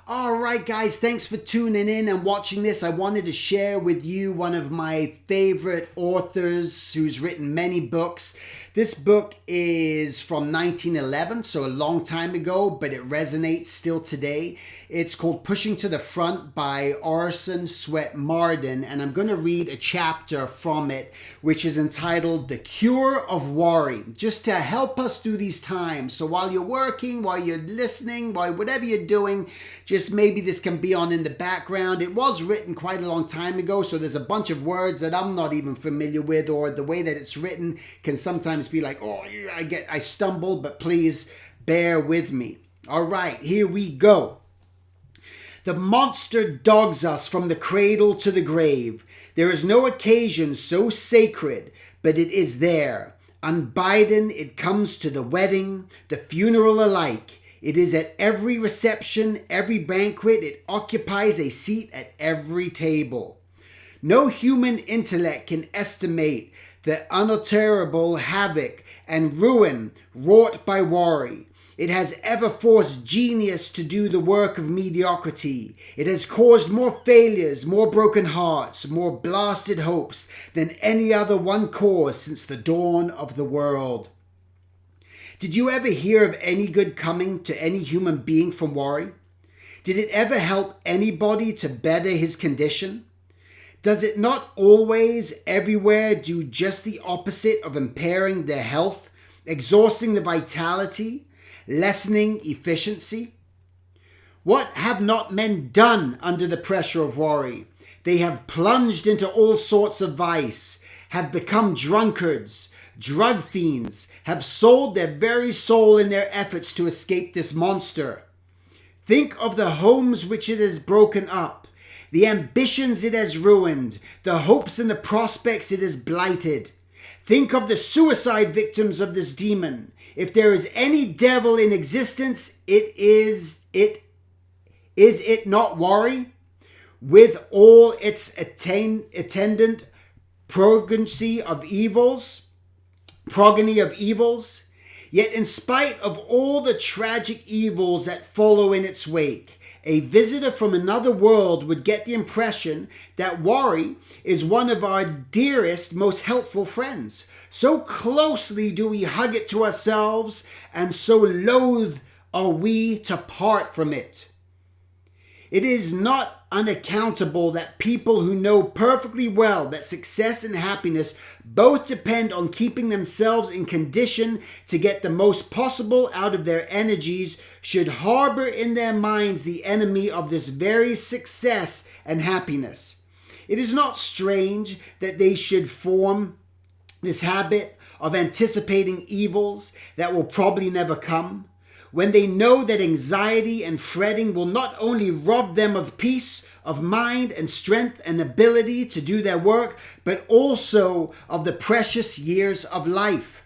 All right, guys, thanks for tuning in and watching this. I wanted to share with you one of my favorite authors who's written many books. This book is from 1911, so a long time ago, but it resonates still today. It's called Pushing to the Front by Orison Swett Marden, and I'm going to read a chapter from it, which is entitled The Cure of Worry, just to help us through these times. So while you're working, while you're listening, while whatever you're doing, just maybe this can be on in the background. It was written quite a long time ago, so there's a bunch of words that I'm not even familiar with, or the way that it's written can sometimes be like, oh, I stumble, but please bear with me. All right, here we go. The monster dogs us from the cradle to the grave. There is no occasion so sacred, but it is there. Unbidden, it comes to the wedding, the funeral alike. It is at every reception, every banquet. It occupies a seat at every table. No human intellect can estimate the unalterable havoc and ruin wrought by worry. It has ever forced genius to do the work of mediocrity. It has caused more failures, more broken hearts, more blasted hopes than any other one cause since the dawn of the world. Did you ever hear of any good coming to any human being from worry? Did it ever help anybody to better his condition? Does it not always, everywhere, do just the opposite of impairing their health, exhausting the vitality, lessening efficiency? What have not men done under the pressure of worry? They have plunged into all sorts of vice, have become drunkards, drug fiends, have sold their very soul in their efforts to escape this monster. Think of the homes which it has broken up, the ambitions it has ruined, the hopes and the prospects it has blighted. Think of the suicide victims of this demon. If there is any devil in existence, is it not worry? With all its attendant progeny of evils. Yet in spite of all the tragic evils that follow in its wake, a visitor from another world would get the impression that worry is one of our dearest, most helpful friends. So closely do we hug it to ourselves, and so loath are we to part from it. It is not unaccountable that people who know perfectly well that success and happiness both depend on keeping themselves in condition to get the most possible out of their energies should harbor in their minds the enemy of this very success and happiness. It is not strange that they should form this habit of anticipating evils that will probably never come, when they know that anxiety and fretting will not only rob them of peace of mind and strength and ability to do their work, but also of the precious years of life.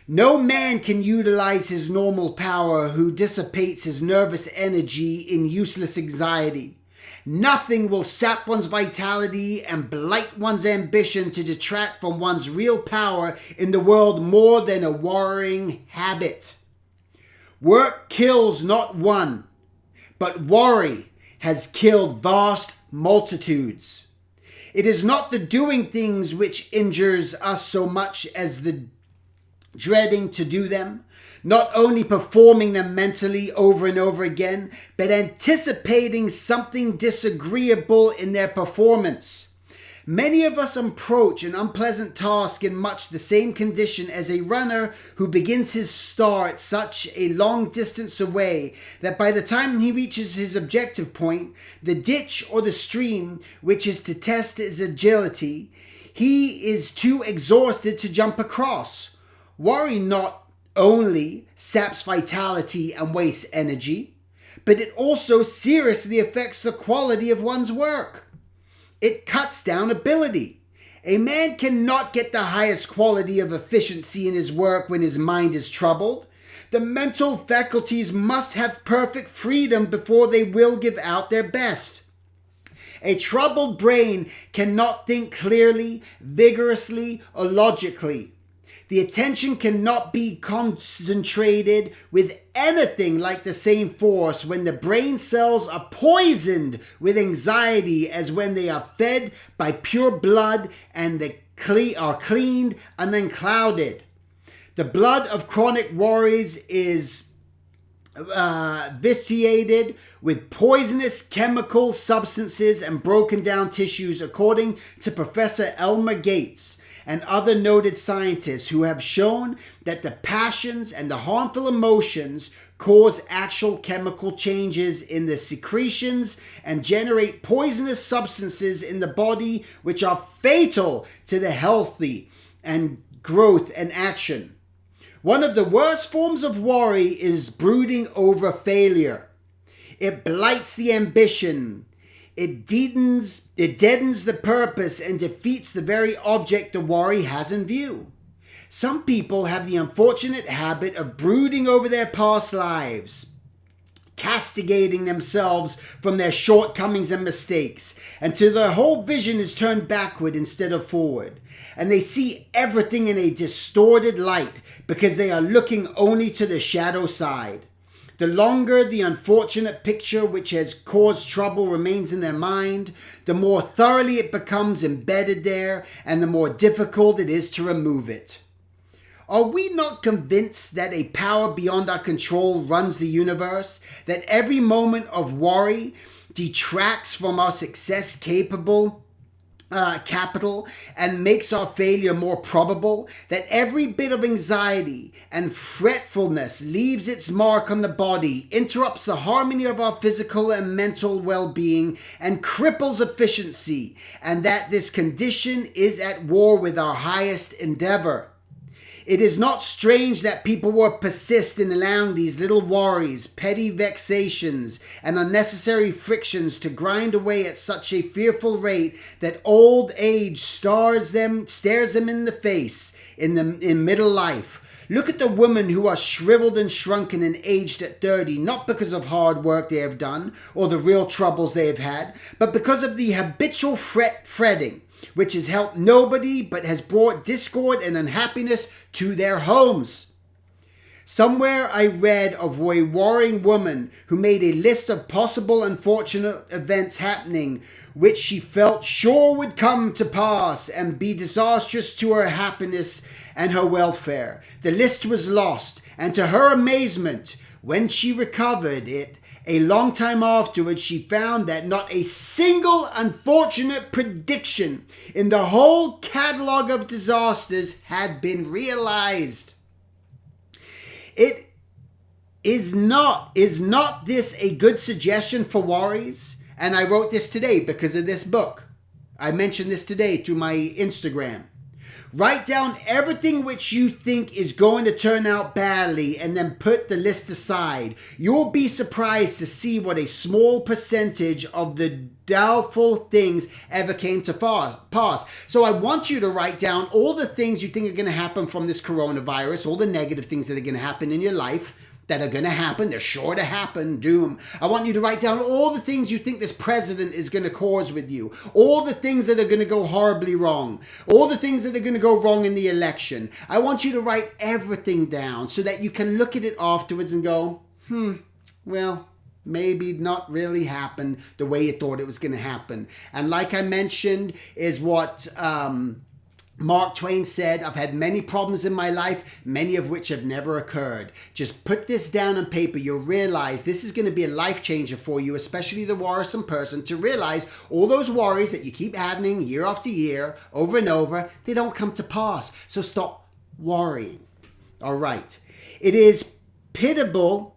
No man can utilize his normal power who dissipates his nervous energy in useless anxiety. Nothing will sap one's vitality and blight one's ambition to detract from one's real power in the world more than a worrying habit. Work kills not one, but worry has killed vast multitudes. It is not the doing things which injures us so much as the dreading to do them, not only performing them mentally over and over again, but anticipating something disagreeable in their performance. Many of us approach an unpleasant task in much the same condition as a runner who begins his start such a long distance away that by the time he reaches his objective point, the ditch or the stream which is to test his agility, he is too exhausted to jump across. Worry not only saps vitality and wastes energy, but it also seriously affects the quality of one's work. It cuts down ability. A man cannot get the highest quality of efficiency in his work when his mind is troubled. The mental faculties must have perfect freedom before they will give out their best. A troubled brain cannot think clearly, vigorously, or logically. The attention cannot be concentrated with anything like the same force when the brain cells are poisoned with anxiety as when they are fed by pure blood and are cleaned and then clouded. The blood of chronic worries is vitiated with poisonous chemical substances and broken down tissues, according to Professor Elmer Gates and other noted scientists who have shown that the passions and the harmful emotions cause actual chemical changes in the secretions and generate poisonous substances in the body which are fatal to the healthy and growth and action. One of the worst forms of worry is brooding over failure. It blights the ambition. It deadens the purpose and defeats the very object the worry has in view. Some people have the unfortunate habit of brooding over their past lives, castigating themselves from their shortcomings and mistakes until their whole vision is turned backward instead of forward. And they see everything in a distorted light because they are looking only to the shadow side. The longer the unfortunate picture which has caused trouble remains in their mind, the more thoroughly it becomes embedded there and the more difficult it is to remove it. Are we not convinced that a power beyond our control runs the universe? That every moment of worry detracts from our success capital and makes our failure more probable? That every bit of anxiety and fretfulness leaves its mark on the body, interrupts the harmony of our physical and mental well-being, and cripples efficiency, and that this condition is at war with our highest endeavor? It is not strange that people will persist in allowing these little worries, petty vexations, and unnecessary frictions to grind away at such a fearful rate that old age stares them in the face in middle life. Look at the women who are shriveled and shrunken and aged at 30, not because of hard work they have done or the real troubles they have had, but because of the habitual fretting, which has helped nobody but has brought discord and unhappiness to their homes. Somewhere I read of a worrying woman who made a list of possible unfortunate events happening which she felt sure would come to pass and be disastrous to her happiness and her welfare. The list was lost, and to her amazement, when she recovered it, a long time afterwards, she found that not a single unfortunate prediction in the whole catalog of disasters had been realized. Is not this a good suggestion for worries? And I wrote this today because of this book. I mentioned this today through my Instagram. Write down everything which you think is going to turn out badly and then put the list aside. You'll be surprised to see what a small percentage of the doubtful things ever came to pass. So I want you to write down all the things you think are going to happen from this coronavirus, all the negative things that are going to happen in your life. That are going to happen. They're sure to happen. Doom. I want you to write down all the things you think this president is going to cause with you. All the things that are going to go horribly wrong. All the things that are going to go wrong in the election. I want you to write everything down so that you can look at it afterwards and go, well, maybe not really happened the way you thought it was going to happen. And like I mentioned, is what Mark Twain said, I've had many problems in my life, many of which have never occurred. Just put this down on paper. You'll realize this is going to be a life changer for you, especially the worrisome person, to realize all those worries that you keep having year after year, over and over, they don't come to pass. So stop worrying. All right. It is pitiable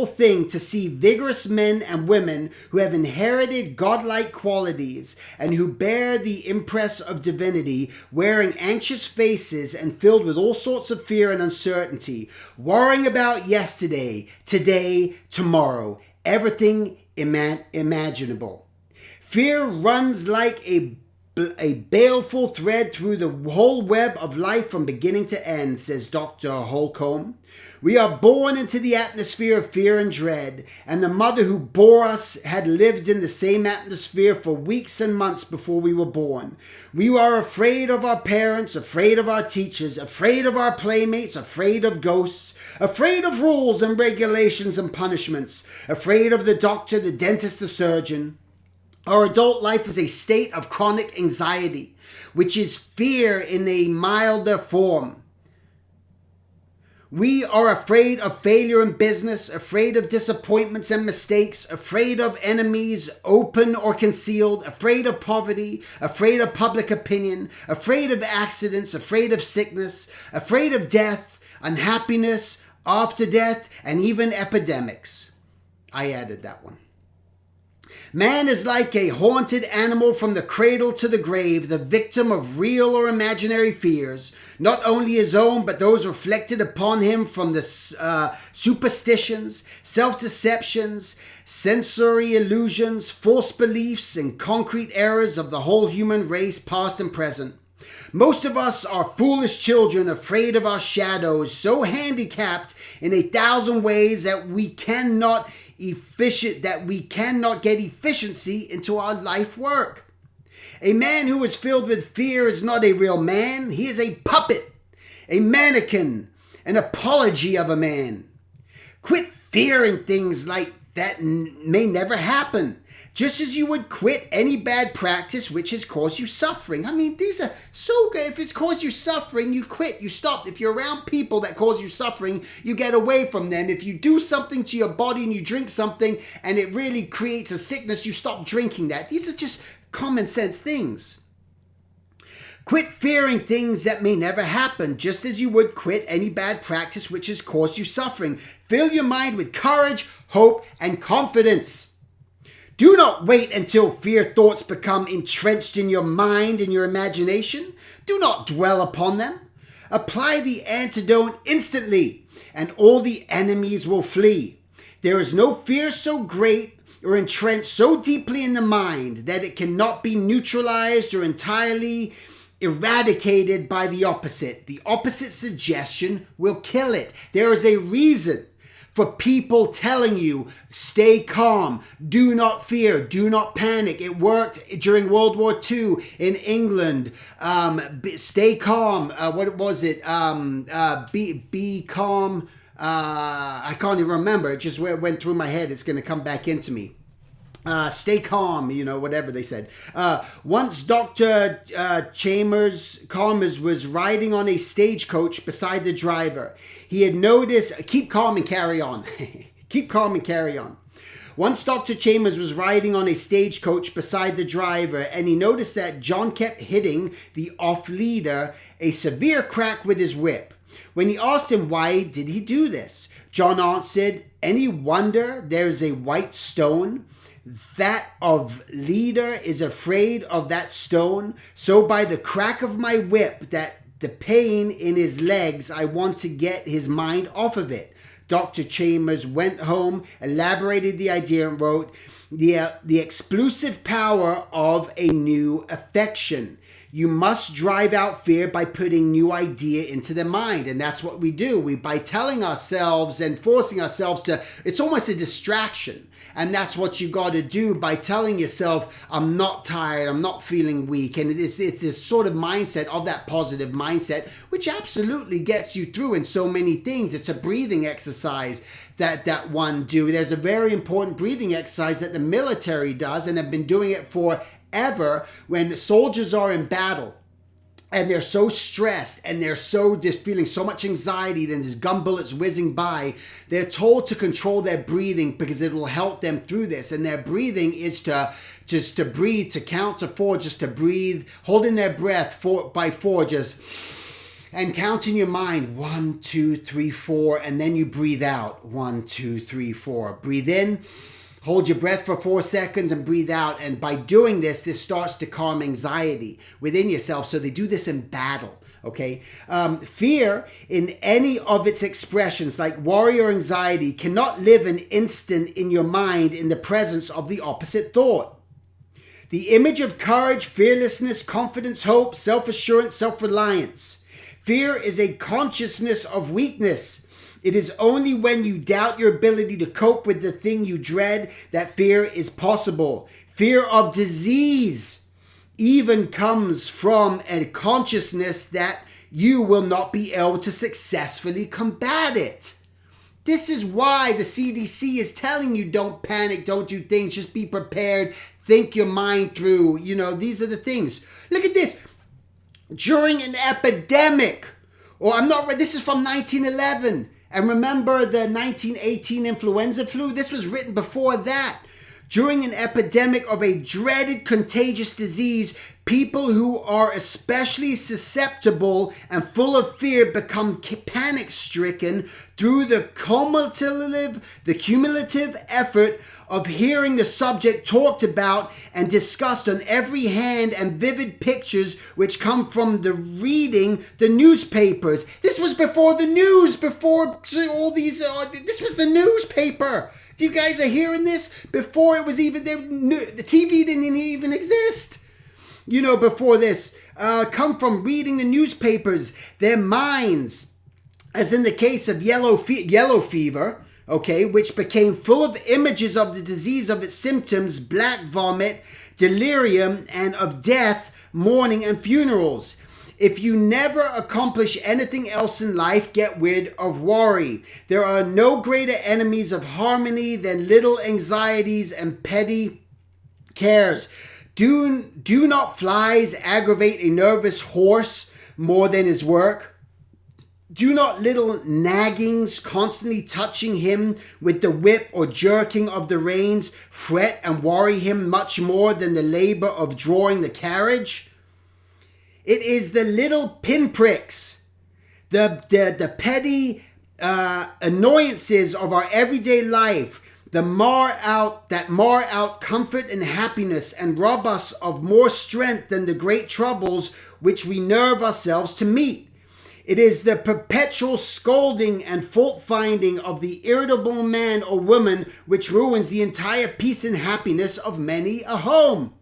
thing to see vigorous men and women who have inherited godlike qualities and who bear the impress of divinity, wearing anxious faces and filled with all sorts of fear and uncertainty, worrying about yesterday, today, tomorrow, everything imaginable. Fear runs like a a baleful thread through the whole web of life from beginning to end, says Dr. Holcomb. We are born into the atmosphere of fear and dread, and the mother who bore us had lived in the same atmosphere for weeks and months before we were born. We are afraid of our parents, afraid of our teachers, afraid of our playmates, afraid of ghosts, afraid of rules and regulations and punishments, afraid of the doctor, the dentist, the surgeon. Our adult life is a state of chronic anxiety, which is fear in a milder form. We are afraid of failure in business, afraid of disappointments and mistakes, afraid of enemies, open or concealed, afraid of poverty, afraid of public opinion, afraid of accidents, afraid of sickness, afraid of death, unhappiness, after death, and even epidemics. I added that one. Man is like a haunted animal from the cradle to the grave, the victim of real or imaginary fears, not only his own, but those reflected upon him from the superstitions, self-deceptions, sensory illusions, false beliefs, and concrete errors of the whole human race, past and present. Most of us are foolish children, afraid of our shadows, so handicapped in 1,000 ways that we cannot get efficiency into our life work. A man who is filled with fear is not a real man. He is a puppet, a mannequin, an apology of a man. Quit fearing things like that may never happen. Just as you would quit any bad practice which has caused you suffering. I mean, these are so good. If it's caused you suffering, you quit, you stop. If you're around people that cause you suffering, you get away from them. If you do something to your body and you drink something and it really creates a sickness, you stop drinking that. These are just common sense things. Quit fearing things that may never happen, just as you would quit any bad practice which has caused you suffering. Fill your mind with courage, hope, and confidence. Do not wait until fear thoughts become entrenched in your mind and your imagination. Do not dwell upon them. Apply the antidote instantly, and all the enemies will flee. There is no fear so great or entrenched so deeply in the mind that it cannot be neutralized or entirely eradicated by the opposite. The opposite suggestion will kill it. There is a reason for people telling you, stay calm, do not fear, do not panic. It worked during World War II in England. Stay calm. What was it? Be calm. I can't even remember. It just went through my head. It's going to come back into me. Stay calm, whatever they said. Once Dr. Chalmers was riding on a stagecoach beside the driver. He had noticed, keep calm and carry on. Keep calm and carry on. Once Dr. Chalmers was riding on a stagecoach beside the driver, and he noticed that John kept hitting the off-leader a severe crack with his whip. When he asked him why did he do this, John answered, "Any wonder there is a white stone? That of leader is afraid of that stone. So by the crack of my whip, that the pain in his legs, I want to get his mind off of it." Dr. Chalmers went home, elaborated the idea, and wrote, the explosive power of a new affection. You must drive out fear by putting new idea into the mind. And that's what we do. By telling ourselves and forcing ourselves to, it's almost a distraction. And that's what you got to do by telling yourself, I'm not tired, I'm not feeling weak. And it's this sort of mindset of that positive mindset, which absolutely gets you through in so many things. It's a breathing exercise that one do. There's a very important breathing exercise that the military does and have been doing it forever when soldiers are in battle. And they're so stressed and they're so just feeling so much anxiety, then there's gun bullets whizzing by. They're told to control their breathing because it will help them through this. And their breathing is to breathe, to count to 4, just to breathe, holding their breath by 4, just, and count in your mind 1, 2, 3, 4, and then you breathe out 1, 2, 3, 4. Breathe in. Hold your breath for 4 seconds and breathe out. And by doing this starts to calm anxiety within yourself. So they do this in battle, okay? Fear in any of its expressions, like worry or anxiety, cannot live an instant in your mind in the presence of the opposite thought. The image of courage, fearlessness, confidence, hope, self-assurance, self-reliance. Fear is a consciousness of weakness. It is only when you doubt your ability to cope with the thing you dread that fear is possible. Fear of disease even comes from a consciousness that you will not be able to successfully combat it. This is why the CDC is telling you don't panic, don't do things, just be prepared, think your mind through. You know, these are the things. Look at this. During an epidemic, this is from 1911. And remember the 1918 influenza flu? This was written before that. During an epidemic of a dreaded contagious disease, people who are especially susceptible and full of fear become panic-stricken through the cumulative effort of hearing the subject talked about and discussed on every hand and vivid pictures which come from the reading the newspapers. This was before the news, before all these, this was the newspaper. You guys are hearing this? Before it was even, the TV didn't even exist. You know, before this, come from reading the newspapers, their minds, as in the case of yellow fever, okay, which became full of images of the disease, of its symptoms, black vomit, delirium, and of death, mourning, and funerals. If you never accomplish anything else in life, get rid of worry. There are no greater enemies of harmony than little anxieties and petty cares. Do not flies aggravate a nervous horse more than his work? Do not little naggings constantly touching him with the whip or jerking of the reins fret and worry him much more than the labor of drawing the carriage? It is the little pinpricks, the petty annoyances of our everyday life that mar out comfort and happiness and rob us of more strength than the great troubles which we nerve ourselves to meet. It is the perpetual scolding and fault-finding of the irritable man or woman which ruins the entire peace and happiness of many a home.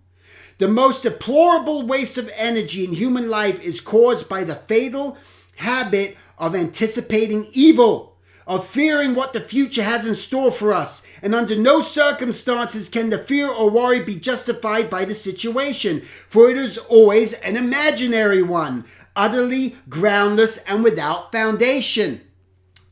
The most deplorable waste of energy in human life is caused by the fatal habit of anticipating evil, of fearing what the future has in store for us, and under no circumstances can the fear or worry be justified by the situation, for it is always an imaginary one, utterly groundless and without foundation.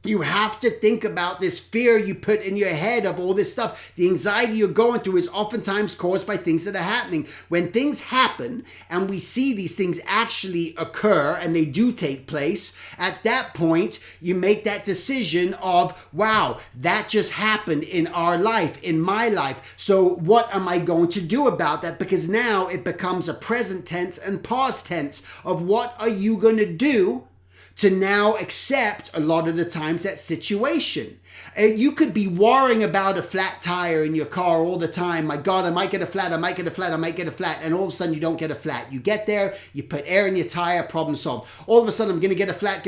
You have to think about this fear you put in your head of all this stuff. The anxiety you're going through is oftentimes caused by things that are happening. When things happen and we see these things actually occur and they do take place, at that point, you make that decision of, wow, that just happened in our life, in my life. So what am I going to do about that? Because now it becomes a present tense and past tense of what are you going to do to now accept a lot of the times that situation. You could be worrying about a flat tire in your car all the time. My God, I might get a flat, I might get a flat, I might get a flat. And all of a sudden you don't get a flat. You get there, you put air in your tire, problem solved. All of a sudden I'm going to get a flat,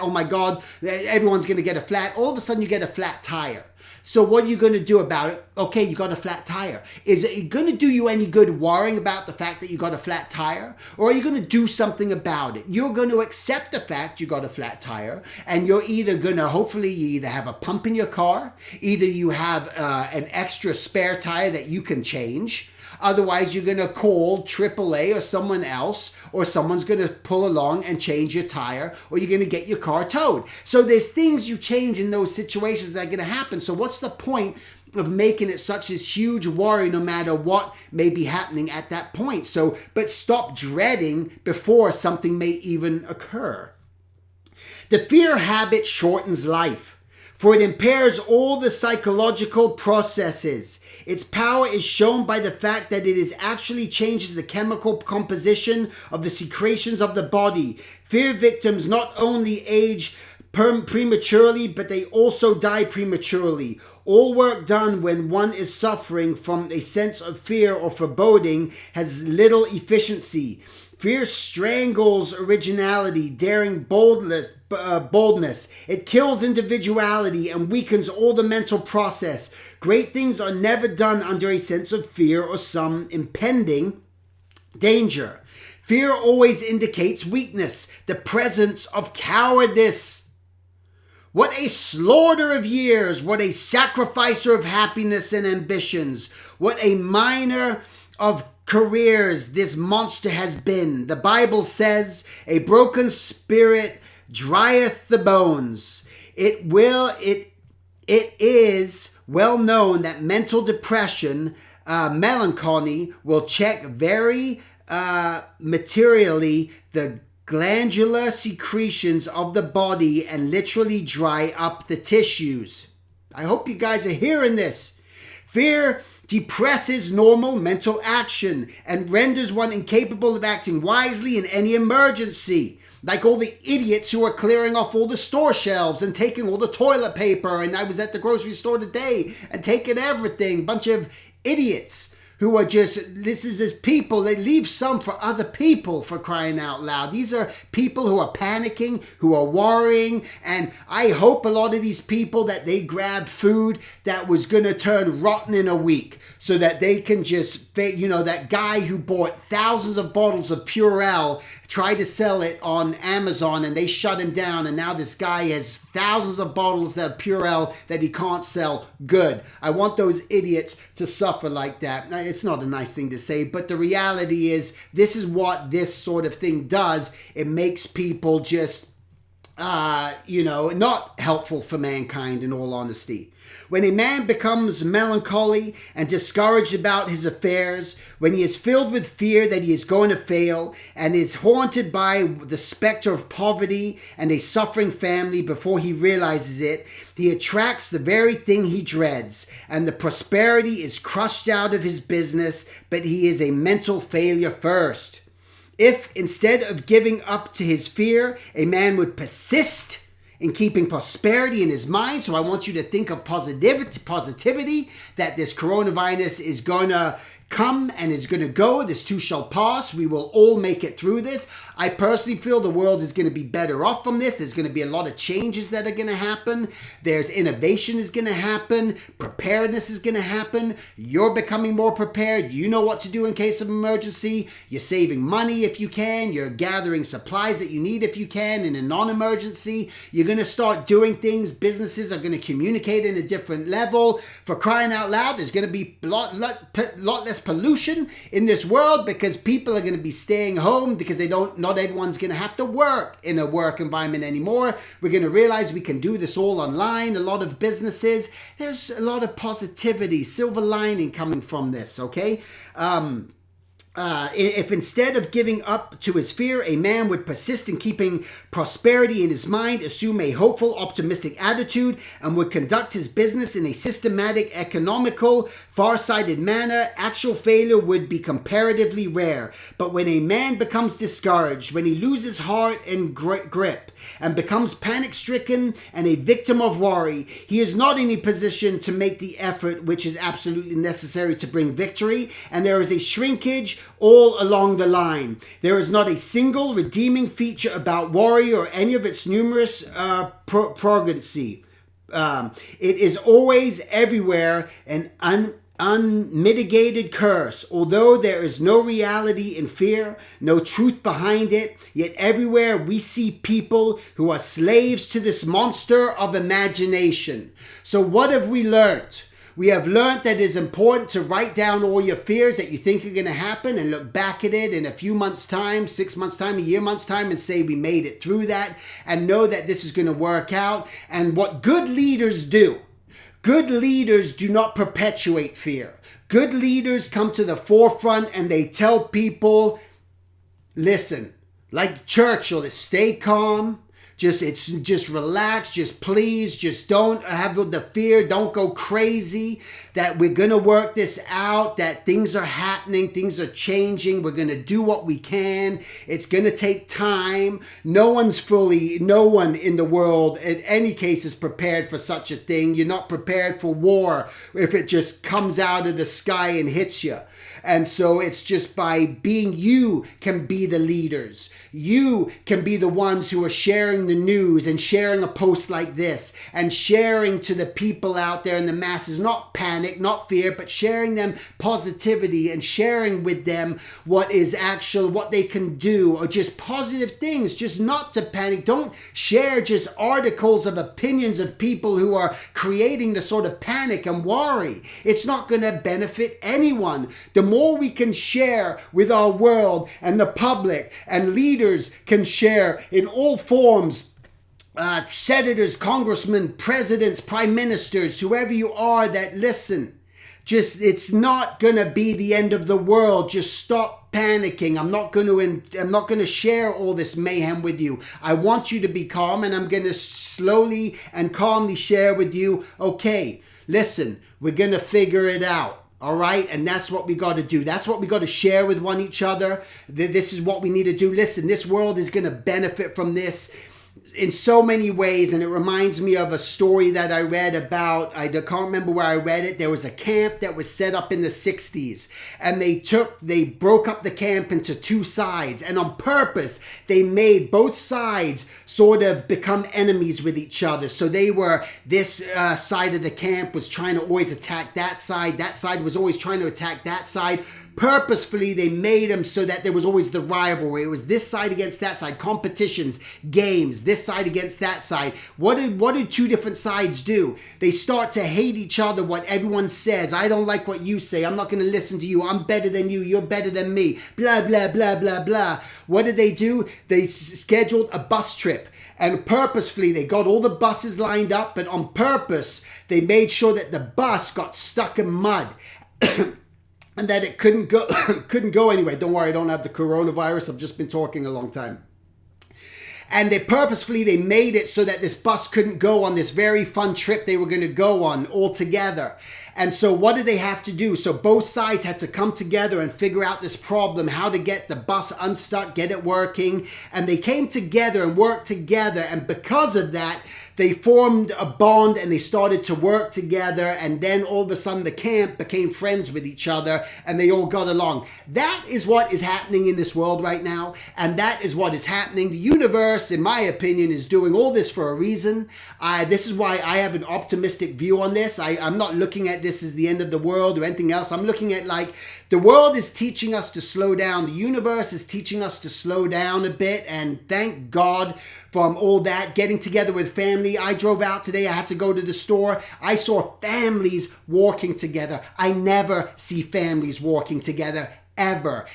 Oh my God, everyone's going to get a flat. All of a sudden you get a flat tire. So what are you going to do about it? Okay, you got a flat tire. Is it going to do you any good worrying about the fact that you got a flat tire? Or are you going to do something about it? You're going to accept the fact you got a flat tire, and you're either going to, hopefully you either have a pump in your car, either you have an extra spare tire that you can change. Otherwise, you're going to call AAA or someone else, or someone's going to pull along and change your tire, or you're going to get your car towed. So there's things you change in those situations that are going to happen. So what's the point of making it such this huge worry no matter what may be happening at that point? So, but stop dreading before something may even occur. The fear habit shortens life, for it impairs all the psychological processes. Its power is shown by the fact that it actually changes the chemical composition of the secretions of the body. Fear victims not only age prematurely, but they also die prematurely. All work done when one is suffering from a sense of fear or foreboding has little efficiency. Fear strangles originality, daring boldness. It kills individuality and weakens all the mental process. Great things are never done under a sense of fear or some impending danger. Fear always indicates weakness, the presence of cowardice. What a slaughter of years, what a sacrificer of happiness and ambitions, what a miner of careers this monster has been. The Bible says, a broken spirit drieth the bones. It is well known that mental depression, melancholy will check very materially the glandular secretions of the body and literally dry up the tissues. I hope you guys are hearing this. Fear depresses normal mental action and renders one incapable of acting wisely in any emergency. Like all the idiots who are clearing off all the store shelves and taking all the toilet paper. And I was at the grocery store today and taking everything. Bunch of idiots who are just, this is people, they leave some for other people, for crying out loud. These are people who are panicking, who are worrying, and I hope a lot of these people that they grab food that was going to turn rotten in a week so that they can just, that guy who bought thousands of bottles of Purell tried to sell it on Amazon and they shut him down, and now this guy has thousands of bottles of Purell that he can't sell. Good. I want those idiots to suffer like that. Now, it's not a nice thing to say, but the reality is this is what this sort of thing does. It makes people just, not helpful for mankind, in all honesty. When a man becomes melancholy and discouraged about his affairs, when he is filled with fear that he is going to fail and is haunted by the specter of poverty and a suffering family before he realizes it, he attracts the very thing he dreads, and the prosperity is crushed out of his business, but he is a mental failure first. If, instead of giving up to his fear, a man would persist in keeping prosperity in his mind. So I want you to think of positivity, that this coronavirus is going to come and is going to go. This too shall pass. We will all make it through this. I personally feel the world is going to be better off from this. There's going to be a lot of changes that are going to happen. There's innovation is going to happen. Preparedness is going to happen. You're becoming more prepared. You know what to do in case of emergency. You're saving money if you can. You're gathering supplies that you need if you can in a non-emergency. You're going to start doing things. Businesses are going to communicate in a different level. For crying out loud, there's going to be a lot less pollution in this world because people are going to be staying home because not everyone's going to have to work in a work environment anymore. We're going to realize we can do this all online. A lot of businesses, there's a lot of positivity, silver lining coming from this, okay? If instead of giving up to his fear, a man would persist in keeping prosperity in his mind, assume a hopeful, optimistic attitude, and would conduct his business in a systematic, economical, far-sighted manner, actual failure would be comparatively rare. But when a man becomes discouraged, when he loses heart and grip, and becomes panic-stricken and a victim of worry, he is not in a position to make the effort which is absolutely necessary to bring victory, and there is a shrinkage all along the line. There is not a single redeeming feature about worry or any of its numerous progeny. It is always everywhere an unmitigated curse. Although there is no reality in fear, no truth behind it, yet everywhere we see people who are slaves to this monster of imagination. So what have we learned? We have learned that it is important to write down all your fears that you think are going to happen and look back at it in a few months' time, 6 months' time, a year, months' time, and say we made it through that and know that this is going to work out. And what good leaders do not perpetuate fear. Good leaders come to the forefront and they tell people, listen, like Churchill, stay calm, Just relax, just please, just don't have the fear, don't go crazy, that we're going to work this out, that things are happening, things are changing, we're going to do what we can, it's going to take time. No one in the world, in any case, is prepared for such a thing. You're not prepared for war if it just comes out of the sky and hits you. And so it's just by being, you can be the leaders. You can be the ones who are sharing the news and sharing a post like this and sharing to the people out there in the masses, not panic, not fear, but sharing them positivity and sharing with them what they can do, or just positive things, just not to panic. Don't share just articles of opinions of people who are creating the sort of panic and worry. It's not going to benefit anyone. The more we can share with our world and the public, and leaders can share in all forms, senators, congressmen, presidents, prime ministers, whoever you are that listen, it's not going to be the end of the world. Just stop panicking. I'm not going to share all this mayhem with you. I want you to be calm, and I'm going to slowly and calmly share with you, okay, listen, we're going to figure it out. All right. And that's what we got to do. That's what we got to share with each other. This is what we need to do. Listen, this world is going to benefit from this in so many ways. And it reminds me of a story that I read about, I can't remember where I read it. There was a camp that was set up in the 60s, and they broke up the camp into two sides, and on purpose, they made both sides sort of become enemies with each other. So this side of the camp was trying to always attack that side was always trying to attack that side. Purposefully, they made them so that there was always the rivalry. It was this side against that side, competitions, games, this side against that side. What do two different sides do? They start to hate each other, what everyone says. I don't like what you say. I'm not going to listen to you. I'm better than you. You're better than me. Blah, blah, blah, blah, blah. What did they do? They scheduled a bus trip. And purposefully, they got all the buses lined up, but on purpose, they made sure that the bus got stuck in mud. And that it couldn't go anyway. Don't worry, I don't have the coronavirus. I've just been talking a long time. And they made it so that this bus couldn't go on this very fun trip they were going to go on all together. And so what did they have to do? So both sides had to come together and figure out this problem, how to get the bus unstuck, get it working. And they came together and worked together. And because of that, they formed a bond and they started to work together. And then all of a sudden the camp became friends with each other and they all got along. That is what is happening in this world right now. And that is what is happening. The universe, in my opinion, is doing all this for a reason. This is why I have an optimistic view on this. I'm not looking at this as the end of the world or anything else. I'm looking at the world is teaching us to slow down. The universe is teaching us to slow down a bit. And thank God from all that, getting together with family. I drove out today. I had to go to the store. I saw families walking together. I never see families walking together ever.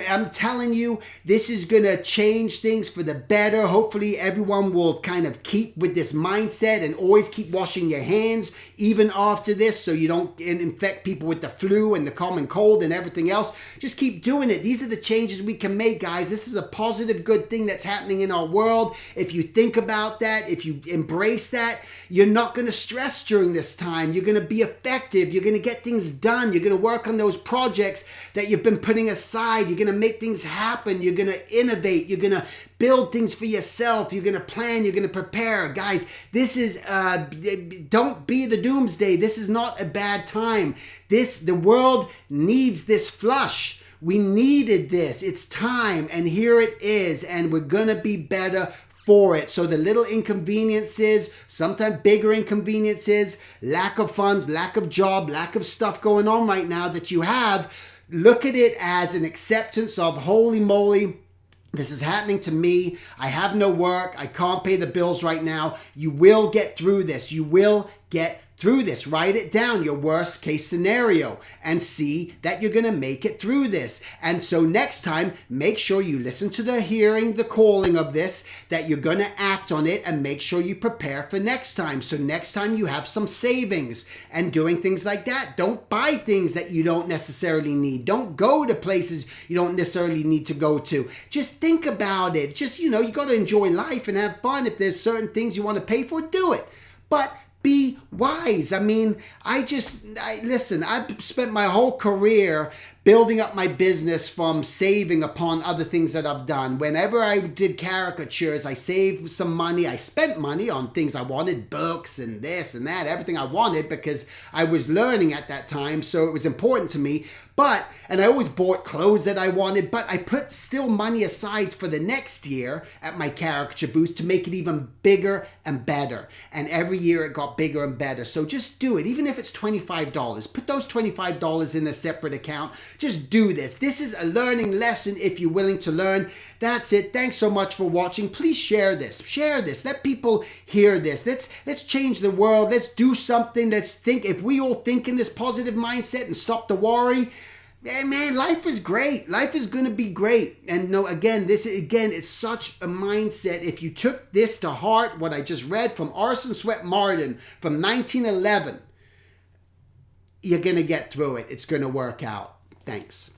I'm telling you, this is going to change things for the better. Hopefully everyone will kind of keep with this mindset and always keep washing your hands even after this so you don't infect people with the flu and the common cold and everything else. Just keep doing it. These are the changes we can make, guys. This is a positive, good thing that's happening in our world. If you think about that, if you embrace that, you're not going to stress during this time. You're going to be effective. You're going to get things done. You're going to work on those projects that you've been putting aside. You're going to make things happen. You're going to innovate. You're going to build things for yourself. You're going to plan. You're going to prepare. Guys, this is, don't be the doomsday. This is not a bad time. The world needs this flush. We needed this. It's time. And here it is. And we're going to be better for it. So the little inconveniences, sometimes bigger inconveniences, lack of funds, lack of job, lack of stuff going on right now that you have, look at it as an acceptance of, holy moly, this is happening to me. I have no work. I can't pay the bills right now. You will get through this. You will get through this. Write it down, your worst case scenario, and see that you're going to make it through this. And so next time, make sure you listen to the hearing, the calling of this, that you're going to act on it, and make sure you prepare for next time. So next time you have some savings and doing things like that. Don't buy things that you don't necessarily need. Don't go to places you don't necessarily need to go to. Just think about it. Just, you got to enjoy life and have fun. If there's certain things you want to pay for, do it. But be wise. I mean, listen, I've spent my whole career building up my business from saving upon other things that I've done. Whenever I did caricatures, I saved some money. I spent money on things I wanted, books and this and that, everything I wanted, because I was learning at that time, so it was important to me. And I always bought clothes that I wanted, but I put still money aside for the next year at my caricature booth to make it even bigger and better. And every year it got bigger and better. So just do it. Even if it's $25, put those $25 in a separate account. Just do this. This is a learning lesson if you're willing to learn. That's it. Thanks so much for watching. Please share this. Share this. Let people hear this. Let's change the world. Let's do something. Let's think. If we all think in this positive mindset and stop the worry, man, life is great. Life is going to be great. And this is such a mindset. If you took this to heart, what I just read from Orison Swett Marden from 1911, you're going to get through it. It's going to work out. Thanks.